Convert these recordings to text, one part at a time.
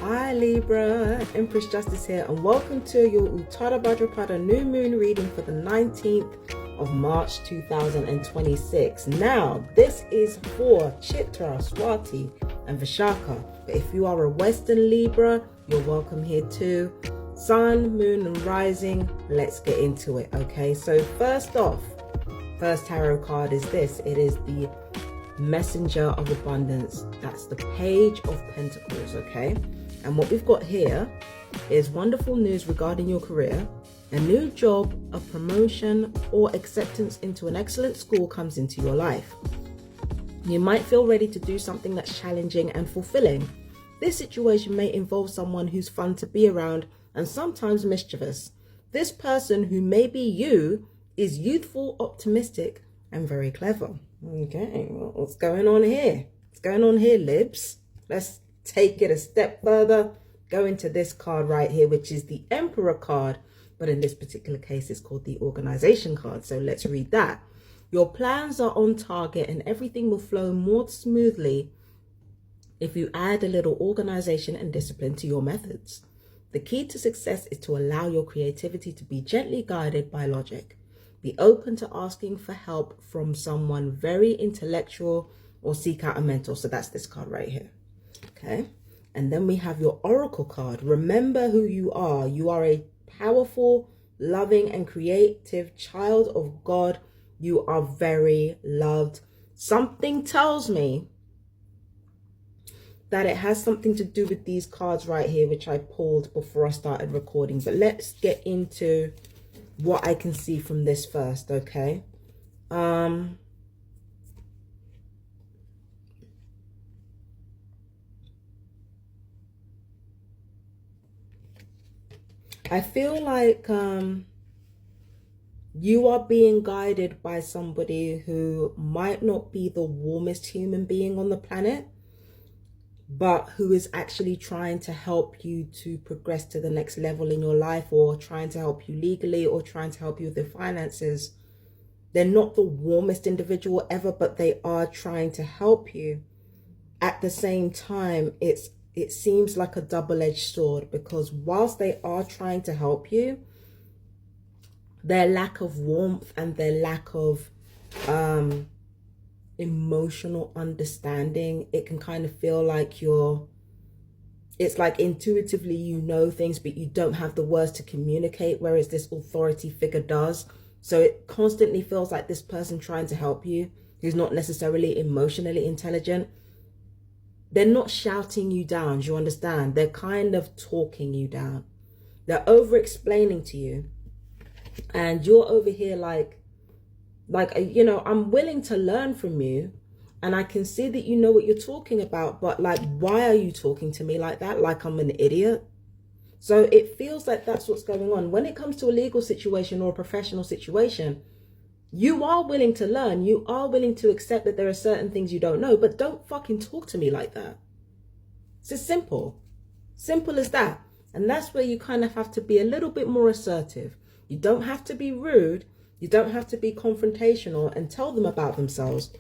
Hi Libra, Empress Justice here, and welcome to your Uttara Bhadrapada new moon reading for the 19th of March 2026. Now, this is for Chitra, Swati, and Vishaka. But if you are a Western Libra, you're welcome here too. Sun, moon, and rising, let's get into it, okay? So first off, first tarot card is this. It is the Messenger of Abundance. That's the Page of Pentacles, okay? And what we've got here is wonderful news regarding your career. A new job, a promotion, or acceptance into an excellent school comes into your life. You might feel ready to do something that's challenging and fulfilling. This situation may involve someone who's fun to be around and sometimes mischievous. This person, who may be you, is youthful, optimistic, and very clever. Okay, well, what's going on here? What's going on here, Libs? Let's take it a step further. Go into this card right here, which is the Emperor card. But in this particular case, it's called the Organization card. So let's read that. Your plans are on target and everything will flow more smoothly if you add a little organization and discipline to your methods. The key to success is to allow your creativity to be gently guided by logic. Be open to asking for help from someone very intellectual or seek out a mentor. So that's this card right here. Okay. And then we have your Oracle card. Remember who you are. You are a powerful, loving, and creative child of God. You are very loved. Something tells me that it has something to do with these cards right here, which I pulled before I started recording. But let's get into what I can see from this first, okay? I feel like you are being guided by somebody who might not be the warmest human being on the planet, but who is actually trying to help you to progress to the next level in your life, or trying to help you legally, or trying to help you with your finances. They're not the warmest individual ever, but they are trying to help you. At the same time, it seems like a double-edged sword, because whilst they are trying to help you, their lack of warmth and their lack of emotional understanding, it can kind of feel like it's like intuitively you know things, but you don't have the words to communicate, whereas this authority figure does. So it constantly feels like this person trying to help you, who's not necessarily emotionally intelligent, they're not shouting you down. Do you understand? They're kind of talking you down. They're over explaining to you, and you're over here like, you know, I'm willing to learn from you, and I can see that you know what you're talking about, but like, why are you talking to me like that? Like I'm an idiot? So it feels like that's what's going on. When it comes to a legal situation or a professional situation, you are willing to learn. You are willing to accept that there are certain things you don't know, but don't fucking talk to me like that. It's as simple. Simple as that. And that's where you kind of have to be a little bit more assertive. You don't have to be rude. You don't have to be confrontational and tell them about themselves,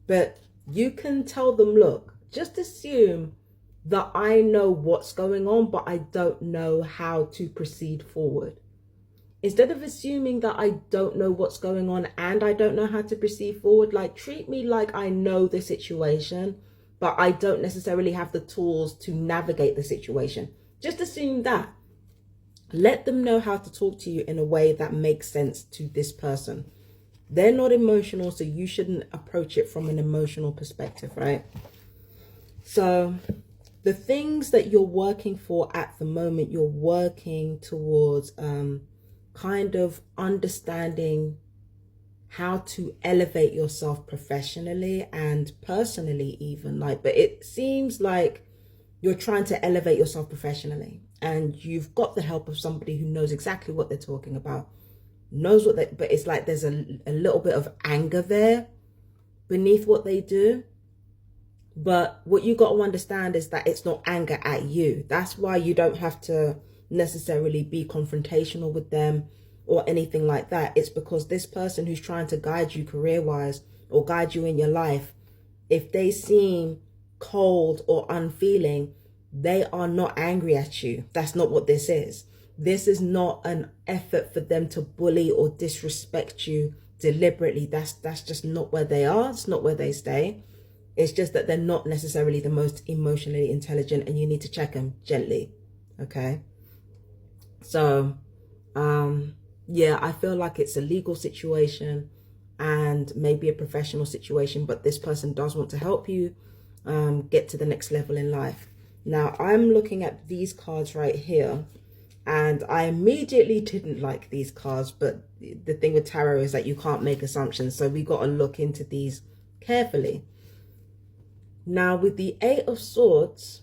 but you can tell them, look, just assume that I know what's going on, but I don't know how to proceed forward. Instead of assuming that I don't know what's going on and I don't know how to proceed forward, like, treat me like I know the situation, but I don't necessarily have the tools to navigate the situation. Just assume that. Let them know how to talk to you in a way that makes sense to this person. They're not emotional, so you shouldn't approach it from an emotional perspective, right? So the things that you're working for at the moment, you're working towards kind of understanding how to elevate yourself professionally and personally even, like, but it seems like you're trying to elevate yourself professionally, and you've got the help of somebody who knows exactly what they're talking about, knows what they, but it's like there's a little bit of anger there beneath what they do. But what you got to understand is that it's not anger at you. That's why you don't have to necessarily be confrontational with them or anything like that. It's because this person who's trying to guide you career-wise or guide you in your life, if they seem cold or unfeeling, They are not angry at you. That's not what this is. This is not an effort for them to bully or disrespect you deliberately. That's just not where they are. It's not where they stay. It's just that they're not necessarily the most emotionally intelligent, and you need to check them gently. Okay. So, yeah, I feel like it's a legal situation and maybe a professional situation, but this person does want to help you get to the next level in life. Now, I'm looking at these cards right here, and I immediately didn't like these cards, but the thing with tarot is that you can't make assumptions, so we got to look into these carefully. Now, with the Eight of Swords,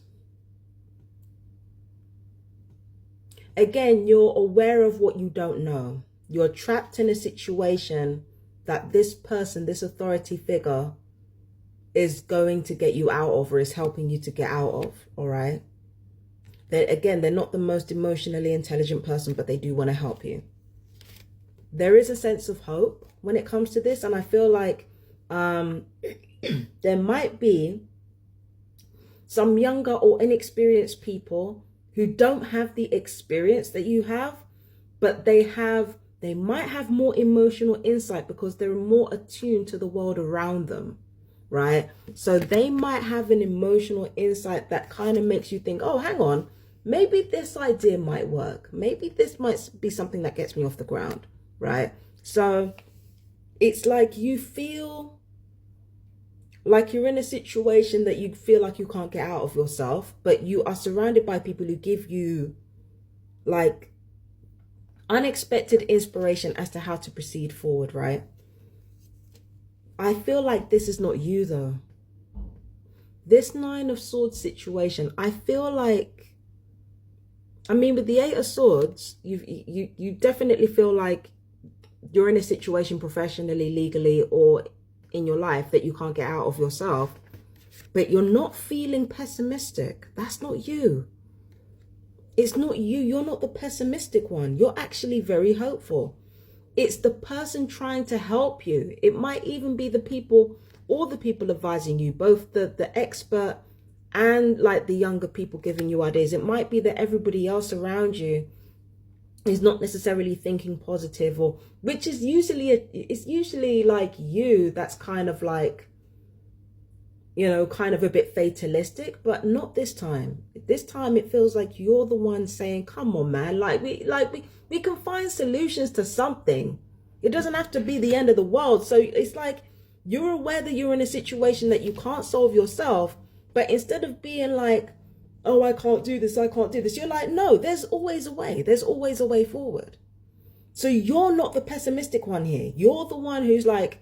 again, you're aware of what you don't know. You're trapped in a situation that this person, this authority figure, is going to get you out of, or is helping you to get out of, all right? They're not the most emotionally intelligent person, but they do want to help you. There is a sense of hope when it comes to this, and I feel like there might be some younger or inexperienced people who don't have the experience that you have, but they might have more emotional insight because they're more attuned to the world around them, right? So they might have an emotional insight that kind of makes you think, oh, hang on, maybe this idea might work. Maybe this might be something that gets me off the ground, right? So it's like you feel like you're in a situation that you feel like you can't get out of yourself, but you are surrounded by people who give you like unexpected inspiration as to how to proceed forward, right? I feel like this is not you though. This Nine of Swords situation, I feel like, I mean, with the Eight of Swords, you definitely feel like you're in a situation professionally, legally, or in your life that you can't get out of yourself, but you're not feeling pessimistic. That's not you. It's not you. You're not the pessimistic one. You're actually very hopeful. It's the person trying to help you. It might even be the people, all the people advising you, both the expert and like the younger people giving you ideas. It might be that everybody else around you is not necessarily thinking positive, or which is usually it's usually like you that's kind of like, you know, kind of a bit fatalistic, but not this time. This time it feels like you're the one saying, come on, man, we can find solutions to something. It doesn't have to be the end of the world. So it's like you're aware that you're in a situation that you can't solve yourself, but instead of being like, oh, I can't do this, you're like, no, there's always a way. There's always a way forward. So you're not the pessimistic one here. You're the one who's like,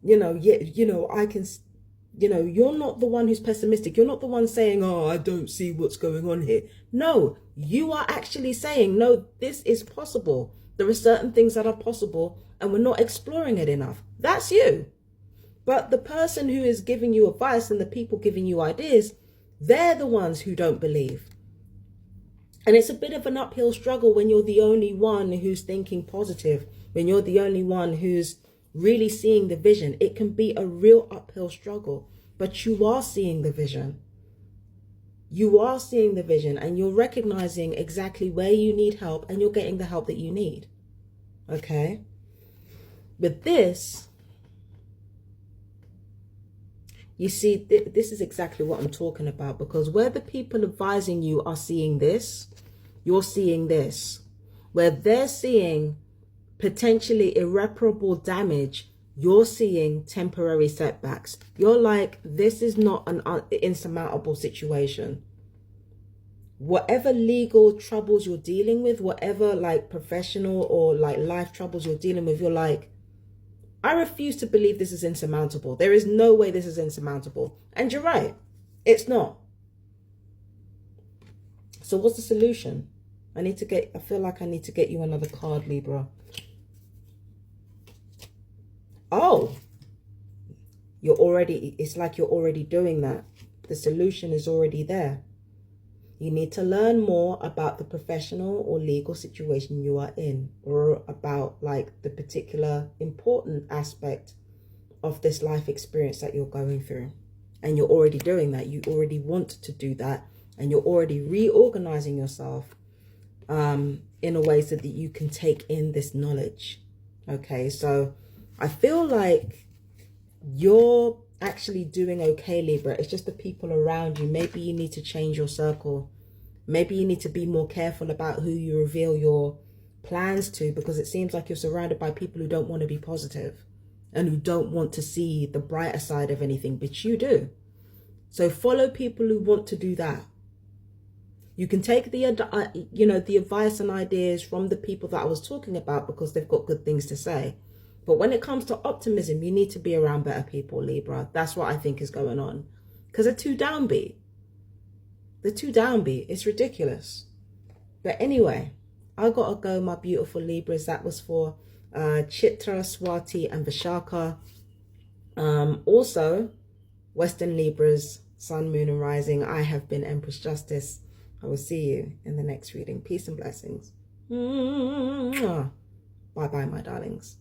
you know, yeah, you know, I can, you know, you're not the one who's pessimistic. You're not the one saying, oh, I don't see what's going on here. No, you are actually saying, no, this is possible. There are certain things that are possible and we're not exploring it enough. That's you. But the person who is giving you advice and the people giving you ideas, they're the ones who don't believe. And it's a bit of an uphill struggle when you're the only one who's thinking positive, when you're the only one who's really seeing the vision. It can be a real uphill struggle, but you are seeing the vision. You are seeing the vision and you're recognizing exactly where you need help, and you're getting the help that you need. Okay? But this, you see, this is exactly what I'm talking about, because where the people advising you are seeing this, you're seeing this. Where they're seeing potentially irreparable damage, you're seeing temporary setbacks. You're like, this is not an insurmountable situation. Whatever legal troubles you're dealing with, whatever like professional or like life troubles you're dealing with, you're like, I refuse to believe this is insurmountable. There is no way this is insurmountable. And you're right. It's not. So what's the solution? I feel like I need to get you another card, Libra. Oh, it's like you're already doing that. The solution is already there. You need to learn more about the professional or legal situation you are in, or about like the particular important aspect of this life experience that you're going through. And you're already doing that. You already want to do that. and you're already reorganizing yourself in a way so that you can take in this knowledge. Okay, so I feel like you're actually doing okay, Libra. It's just the people around you. Maybe you need to change your circle. Maybe you need to be more careful about who you reveal your plans to, because it seems like you're surrounded by people who don't want to be positive and who don't want to see the brighter side of anything, but you do. So follow people who want to do that. You can take the the advice and ideas from the people that I was talking about because they've got good things to say. But when it comes to optimism, you need to be around better people, Libra. That's what I think is going on. Because they're too downbeat. They're too downbeat. It's ridiculous. But anyway, I gotta go, my beautiful Libras. That was for Chitra, Swati, and Vishaka. Also, Western Libras, Sun, Moon, and Rising. I have been Empress Justice. I will see you in the next reading. Peace and blessings. Bye-bye, my darlings.